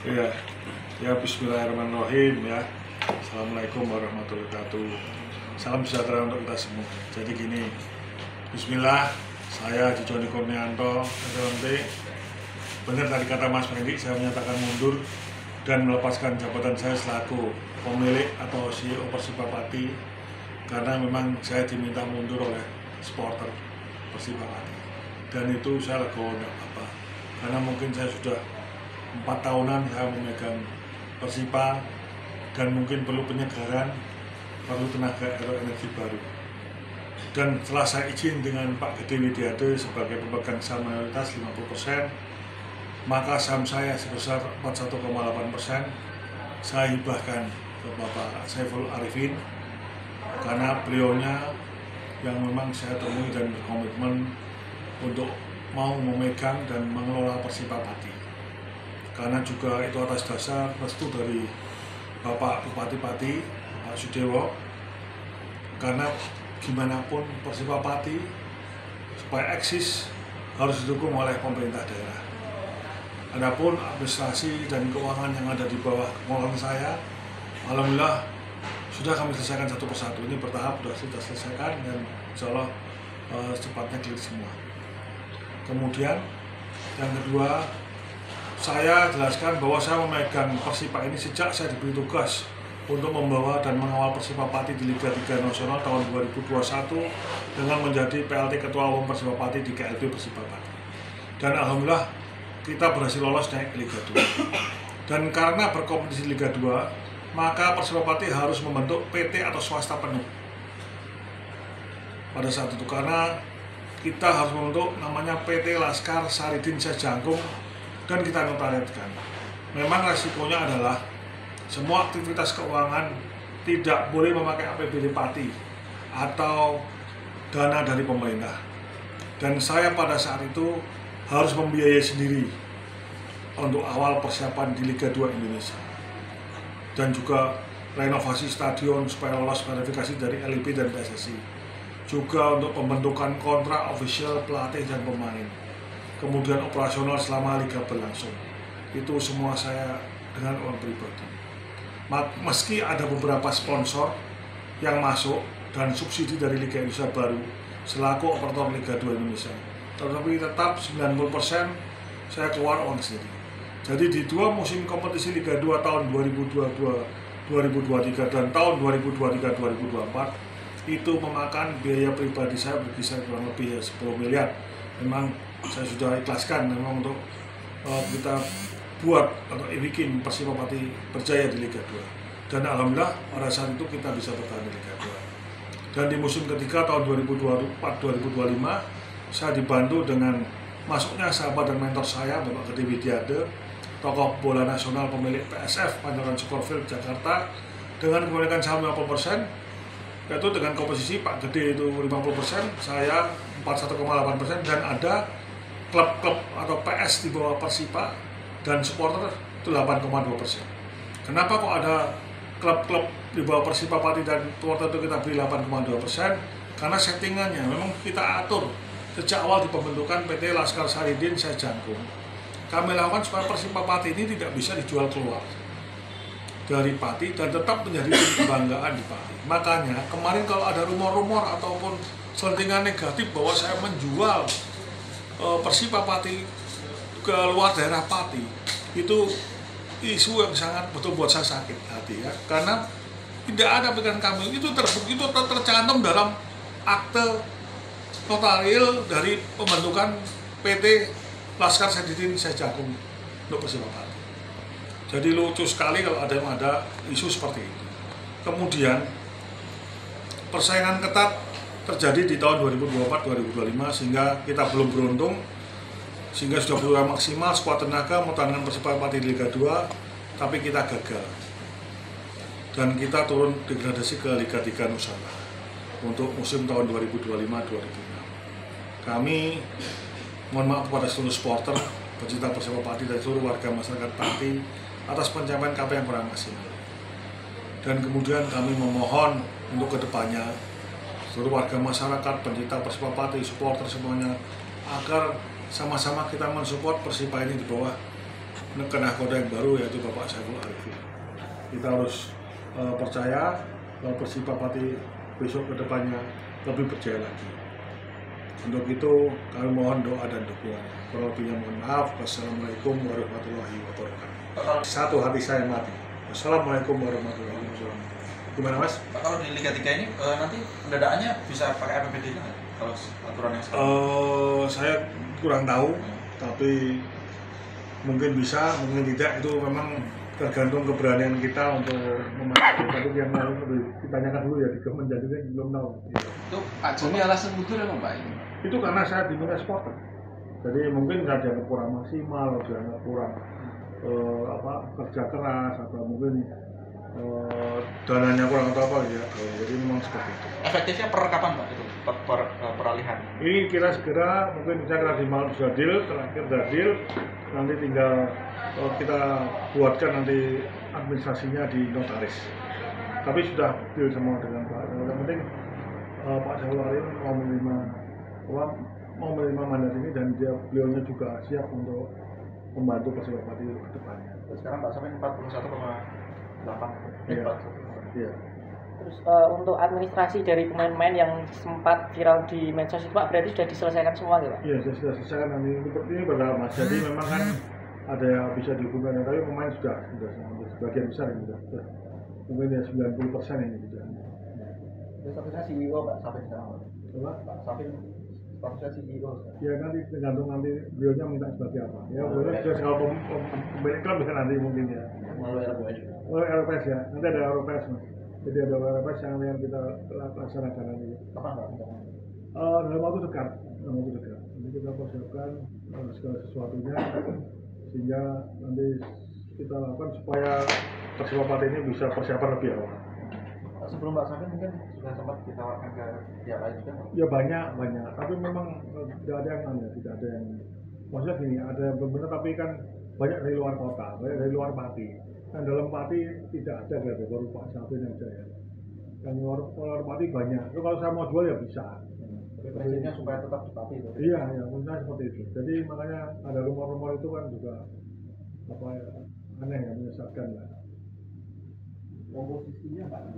Ya, ya Bismillahirrahmanirrahim ya. Assalamualaikum warahmatullahi wabarakatuh. Salam sejahtera untuk kita semua. Jadi gini, Bismillah, saya Joni Kurnianto, SLMT. Benar tadi kata Mas Fendi, saya menyatakan mundur dan melepaskan jabatan saya selaku pemilik atau CEO Persiba Pati karena memang saya diminta mundur oleh supporter Persiba Pati. Dan itu saya legowo tidak apa-apa, karena mungkin saya sudah 4 tahunan saya memegang Persiba dan mungkin perlu penyegaran, perlu tenaga atau energi baru. Dan setelah saya izin dengan Pak Gede Widiade sebagai pemegang saham mayoritas 50%, maka saham saya sebesar 41,8% saya hibahkan ke Bapak Saiful Arifin karena beliaunya yang memang saya temui dan berkomitmen untuk mau memegang dan mengelola Persiba Pati. Karena juga itu atas dasar restu dari Bapak Bupati Pati, Pak Sudewo. Karena gimana pun Persiba Pati supaya eksis harus didukung oleh pemerintah daerah. Adapun administrasi dan keuangan yang ada di bawah pengelolaan saya, alhamdulillah sudah kami selesaikan satu persatu. Ini bertahap sudah kita selesaikan dan insya Allah secepatnya clear semua. Kemudian yang kedua, saya jelaskan bahwa saya memegang Persiba ini sejak saya diberi tugas untuk membawa dan mengawal Persiba Pati di Liga 3 Nasional tahun 2021 dengan menjadi PLT Ketua Umum Persiba Pati di KLB Persiba Pati. Dan alhamdulillah kita berhasil lolos naik ke Liga 2. Dan karena berkompetisi Liga 2, maka Persiba Pati harus membentuk PT atau swasta penuh. Pada saat itu karena kita harus membentuk namanya PT Laskar Saridin Sejangkung dan kita notariatkan. Memang resikonya adalah semua aktivitas keuangan tidak boleh memakai APBD Pati atau dana dari pemerintah. Dan saya pada saat itu harus membiayai sendiri untuk awal persiapan di Liga 2 Indonesia. Dan juga renovasi stadion supaya lolos verifikasi dari LIB dan PSSI. Juga untuk pembentukan kontrak official pelatih dan pemain. Kemudian operasional selama liga berlangsung. Itu semua saya dengan uang pribadi. Meski ada beberapa sponsor yang masuk dan subsidi dari Liga Indonesia Baru selaku operator Liga 2 Indonesia, tetapi tetap 90% saya keluar uang sendiri. Jadi di dua musim kompetisi Liga 2 tahun 2022-2023 dan tahun 2023-2024 itu memakan biaya pribadi saya berkisar kurang lebih 10 miliar. Memang saya sudah ikhlaskan memang untuk kita buat atau bikin Persiba Pati berjaya di Liga 2. Dan alhamdulillah pada saat itu kita bisa bertahan di Liga 2. Dan di musim ketiga tahun 2024-2025 saya dibantu dengan masuknya sahabat dan mentor saya Bapak Gede Widiade, tokoh bola nasional pemilik PSF Pancoran Scorfield Jakarta dengan kepemilikan saham 50%, yaitu dengan komposisi Pak Gede itu 50%, saya 41,8%, dan ada klub-klub atau PS di bawah Persiba dan supporter itu 8,2%. Kenapa kok ada klub-klub di bawah Persiba Pati dan supporter itu kita beri 8,2%? Karena settingannya memang kita atur sejak awal di pembentukan PT Laskar Saridin Sejangkung. Kami lakukan supaya Persiba Pati ini tidak bisa dijual keluar dari Pati dan tetap menjadi tim kebanggaan di Pati. Makanya kemarin kalau ada rumor-rumor ataupun selentingan negatif bahwa saya menjual Persiba Pati ke luar daerah Pati, itu isu yang sangat betul buat saya sakit hati ya, karena tidak ada pikiran kami itu terbukti, itu tercantum dalam akte notarial dari pembentukan PT Laskar Saridin Sejangkung untuk Persiba Pati. Jadi lucu sekali kalau ada isu seperti itu. Kemudian persaingan ketat terjadi di tahun 2024-2025 sehingga kita belum beruntung, sehingga sudah berusaha maksimal skuad tenaga mempertahankan Persiba Pati di Liga 2, tapi kita gagal. Dan kita turun degradasi ke Liga 3 Nusantara untuk musim tahun 2025-2026. Kami mohon maaf kepada seluruh supporter, pecinta Persiba Pati dan seluruh warga masyarakat Pati atas pencapaian KP yang kurang maksimal. Dan kemudian kami memohon untuk kedepannya seluruh warga masyarakat, pencinta Persiba Pati, supporter semuanya, agar sama-sama kita mensupport Persiba ini di bawah menekan nahkoda yang baru, yaitu Bapak Saiful Arifin. Kita harus percaya bahwa Persipura Pati besok ke depannya lebih berjaya lagi. Untuk itu kami mohon doa dan dukungan. Kalau lebihnya mohon maaf. Wassalamualaikum warahmatullahi wabarakatuh. Satu hati saya mati. Wassalamualaikum warahmatullahi wabarakatuh. Gimana Mas? Pak, kalau di Liga 3 ini nanti pendadaannya bisa pakai APBD nggak? Kalau aturan yang sekarang? Saya kurang tahu, tapi mungkin bisa, mungkin tidak. Itu memang tergantung keberanian kita untuk memastikan. Tapi yang lalu ditanyakan dulu ya di Kementerian, jadi belum tahu. Itu Pak Joni alasan mundur emang Pak ini? Itu karena saya diminta supporter. Jadi mungkin nggak dianggap kurang maksimal, dianggap kurang kerja keras, atau mungkin dananya kurang atau apa ya. Jadi memang seperti itu. Efektifnya per kapan Pak itu peralihan? Ini kira segera, mungkin saya di malam sudah deal, terakhir sudah deal, nanti tinggal kita buatkan nanti administrasinya di notaris. Tapi sudah deal semua dengan Pak. Yang penting Pak Saiful Arifin mau menerima mandat ini, dan beliaunya juga siap untuk membantu Persipura Pati ke depannya. Sekarang Pak Samin 41,8. Iya. Terus untuk administrasi dari pemain-pemain yang sempat viral di medsos itu Pak, berarti sudah diselesaikan semua gitu Pak? Iya, sudah selesaikan. Nanti ini bertahap Mas. Jadi memang kan ada yang bisa dihubungkan, tapi pemain sudah sebagian besar ini sudah. Mungkin ya 90% ini sudah. Terus statusnya CEO Pak Samin sekarang Pak? Pak Samin statusnya CEO sekarang? Ya nanti tergantung nanti beliaunya minta sebagai apa. Ya boleh kalau pemilik klub bisa nanti mungkin ya. Melalui RPS juga? Melalui RPS ya, nanti ada RPS Mas. Jadi ada RPS yang kita laksanakan nanti. Kapan Pak? Dalam waktu dekat. Jadi kita persiapkan segala sesuatunya, sehingga nanti kita lakukan supaya Persipura Pati ini bisa persiapan lebih awal. Sebelum Pak Samin mungkin sudah sempat ditawarkan ke pihak lain juga? Ya banyak, tapi memang tidak ada yang tidak ada yang, maksudnya gini, ada yang benar, tapi kan banyak dari luar kota, banyak dari luar Pati. Dan dalam Pati tidak ada, baru Pak Samin aja ya. Yang luar Pati banyak. Itu kalau saya mau jual ya bisa. Tapi prinsipnya supaya tetap di Pati itu? Iya, misalnya seperti itu. Jadi makanya ada rumor-rumor itu kan juga aneh ya, menyesatkan lah. Komposisinya Pak?